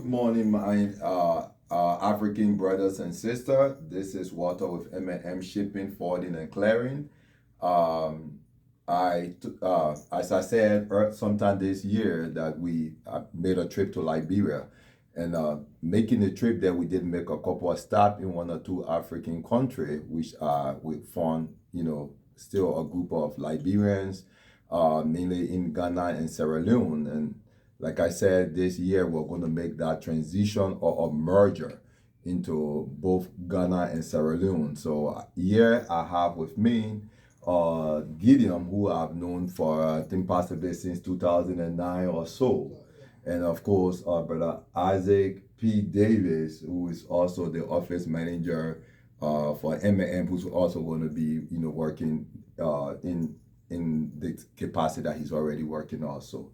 morning, my African brothers and sisters. This is Walter with M&M Shipping, Forwarding, and Clearing. Um, as I said sometime this year, that we made a trip to Liberia, and making the trip there, we did make a couple of stops in one or two African countries, which we found, still a group of Liberians, mainly in Ghana and Sierra Leone, and like I said, this year we're going to make that transition or a merger into both Ghana and Sierra Leone. So here I have with me Gideon, who I've known for I think possibly since 2009 or so, and of course brother Isaac P. Davis, who is also the office manager for M&M, who's also going to be working in the capacity that he's already working also.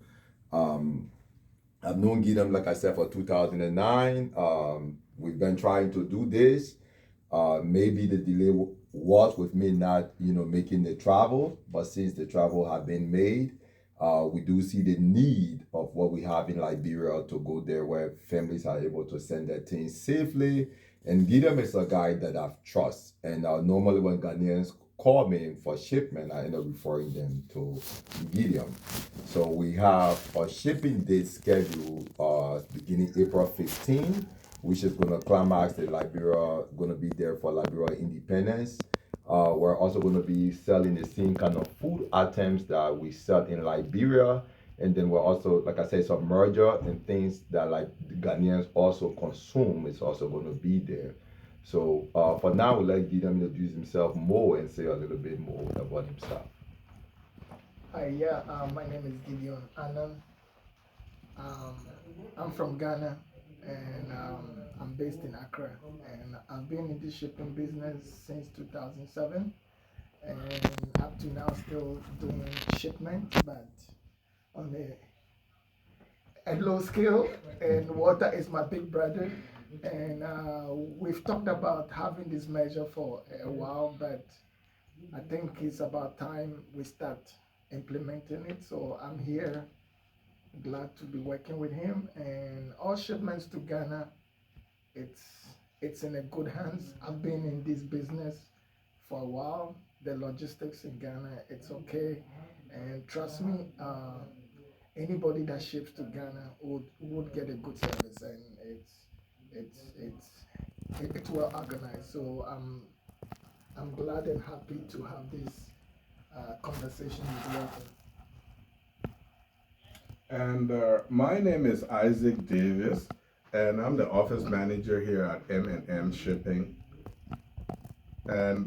I've known Gideon, like I said, for 2009. We've been trying to do this. Maybe the delay was with me not, making the travel, but since the travel have been made, we do see the need of what we have in Liberia to go there where families are able to send their things safely. And Gideon is a guy that I've trust. And normally when Ghanaians call me for shipment, I end up referring them to Gideon. So we have a shipping date scheduled beginning April 15, which is going to climax the Liberia, going to be there for Liberia independence. We're also going to be selling the same kind of food items that we sell in Liberia. And then we're also, like I said, some merger and things that like the Ghanaians also consume is also going to be there. So for now, we'll let Gideon introduce himself more and say a little bit more about himself. My name is Gideon Annan. Um, I'm from Ghana and I'm based in Accra. And I've been in the shipping business since 2007 and up to now still doing shipment, but on a low scale. And Water is my big brother. And we've talked about having this measure for a while, but I think it's about time we start implementing it. So I'm here, glad to be working with him. And all shipments to Ghana, it's it's in a good hands. I've been in this business for a while. The logistics in Ghana, it's okay. And trust me, anybody that ships to Ghana would get a good service, and it's it's it's well organized. So I'm glad and happy to have this conversation with Walter. And my name is Isaac Davis, and I'm the office manager here at M&M Shipping. And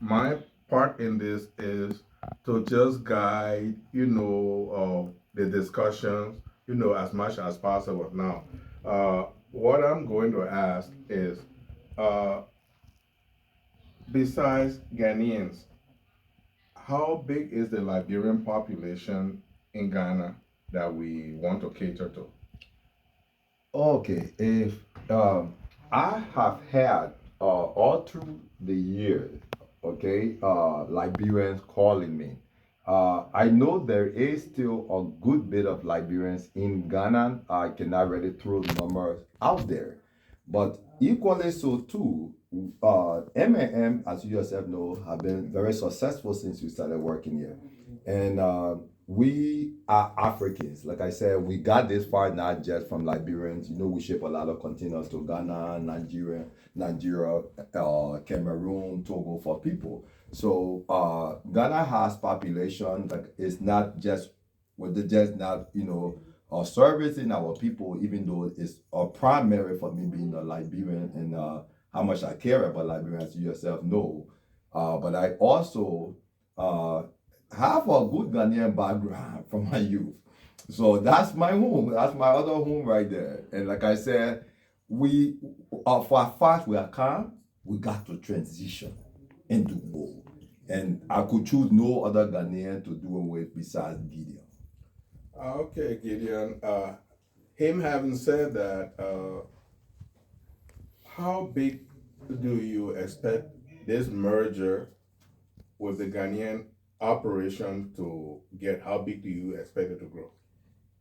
my part in this is to just guide, the discussions, as much as possible. Now, what I'm going to ask is, uh, besides Ghanaians, how big is the Liberian population in Ghana that we want to cater to? Okay, if I have had all through the years, okay, Liberians calling me. I know there is still a good bit of Liberians in Ghana. I cannot really throw numbers out there, but equally so too. M&M, as you yourself know, have been very successful since we started working here, and we are Africans. Like I said, we got this far not just from Liberians. We ship a lot of containers to Ghana, Nigeria, Cameroon, Togo for people. So Ghana has population like it's not just just not servicing our people, even though it's a primary for me being a Liberian and how much I care about Liberians, you yourself know. But I also uh, have a good Ghanaian background from my youth. So that's my home. That's my other home right there. And like I said, we for a fact we are calm. We got to transition into bold. And I could choose no other Ghanaian to do it with besides Gideon. Okay, Gideon. Him having said that, how big do you expect this merger with the Ghanaian operation to get? How big do you expect it to grow?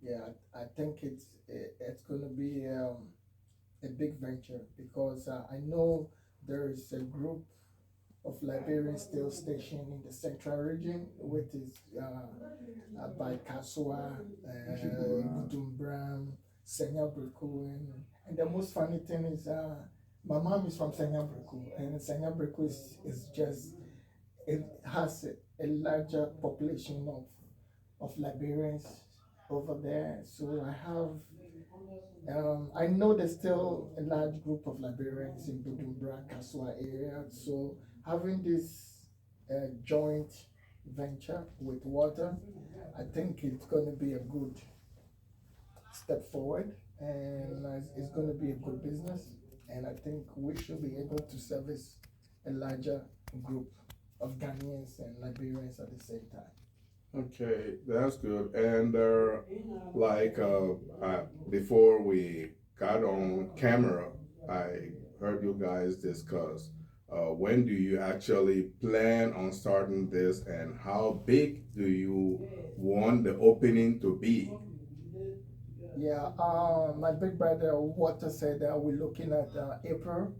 Yeah, I think it's going to be a big venture because I know there is a group of Liberians still stationed in the central region, which is by Kasua, Butumbram, Senyabriku, and the most funny thing is my mom is from Senyabriku, and Senyabriku is just it has a larger population of Liberians over there. So I know there's still a large group of Liberians in Bujumbura, Kasua area. So having this joint venture with water, I think it's going to be a good step forward, and it's going to be a good business. And I think we should be able to service a larger group of Ghanaians and Liberians at the same time. Okay, that's good. And before we got on camera, I heard you guys discuss when do you actually plan on starting this, and how big do you want the opening to be? Yeah, my big brother Walter said we're looking at April,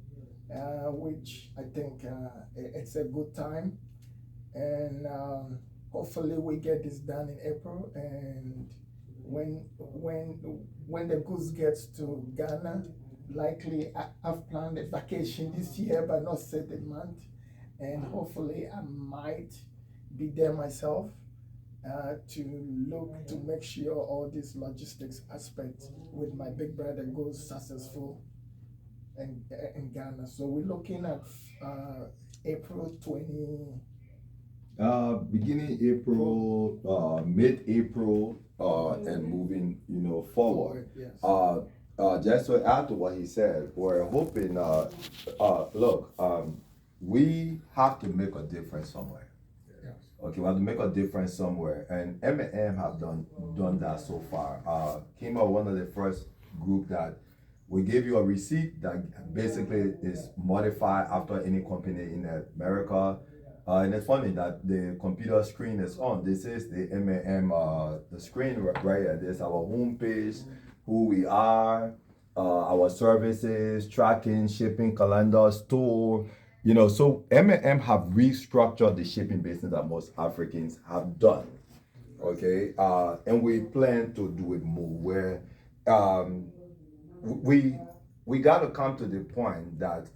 which I think it's a good time, and hopefully we get this done in April. And when the goods gets to Ghana, likely I've planned a vacation this year, but not set the month, and hopefully I might be there myself to look to make sure all these logistics aspects with my big brother goes successful in Ghana. So we're looking at April 20. Beginning April, mid-April, and moving, forward. Yes. Just to add to what he said, we're hoping, look, we have to make a difference somewhere. Yes. Okay, we have to make a difference somewhere, and M&M have done that so far. Came out one of the first group that we give you a receipt that basically is modified after any company in America. And it's funny that the computer screen is on. This is the M&M, the screen right here. This is our homepage, who we are, our services, tracking, shipping, calendar, store. So M&M have restructured the shipping business that most Africans have done. Okay, and we plan to do it more. Where we got to come to the point that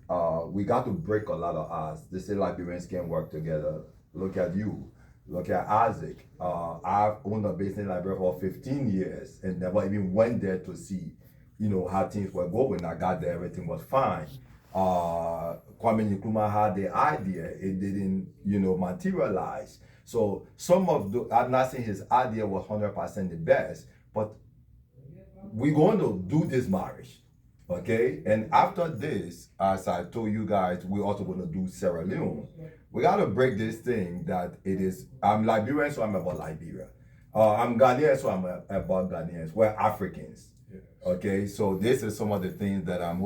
we got to break a lot of odds. They say Liberians can work together. Look at you. Look at Isaac. I've owned a business in Liberia for 15 years and never even went there to see, how things were going. I got there, everything was fine. Kwame Nkrumah had the idea, it didn't, materialize. So some of I'm not saying his idea was 100% the best, but we're going to do this marriage. Okay, and after this, as I told you guys, we're also going to do Sierra Leone. We got to break this thing that it is. I'm Liberian, so I'm about Liberia. I'm Ghanaian, so I'm about Ghanaians. We're Africans. Yes. Okay, so this is some of the things that I'm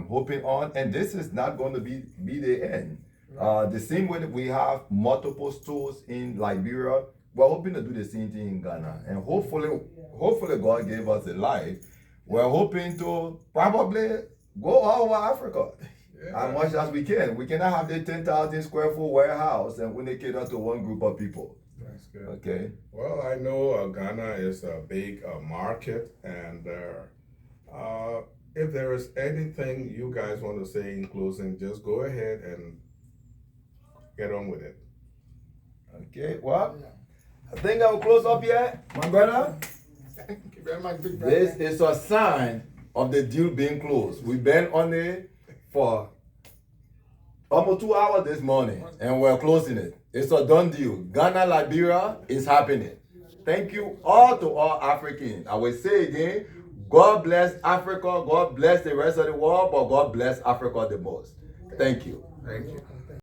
hoping on, and this is not going to be the end. The same way that we have multiple stores in Liberia, we're hoping to do the same thing in Ghana, and hopefully God gave us a life. We're hoping to probably go all over Africa as much as we can. We cannot have the 10,000 square foot warehouse and we cater to one group of people. That's good. Okay. Well, I know Ghana is a big market, and if there is anything you guys want to say in closing, just go ahead and get on with it. Okay. Well, I think I will close up here, my brother. Thank you very much, big brother. This is a sign of the deal being closed. We've been on it for almost 2 hours this morning, and we're closing it. It's a done deal. Ghana, Liberia is happening. Thank you all to all Africans. I will say again, God bless Africa, God bless the rest of the world, but God bless Africa the most. Thank you. Thank you.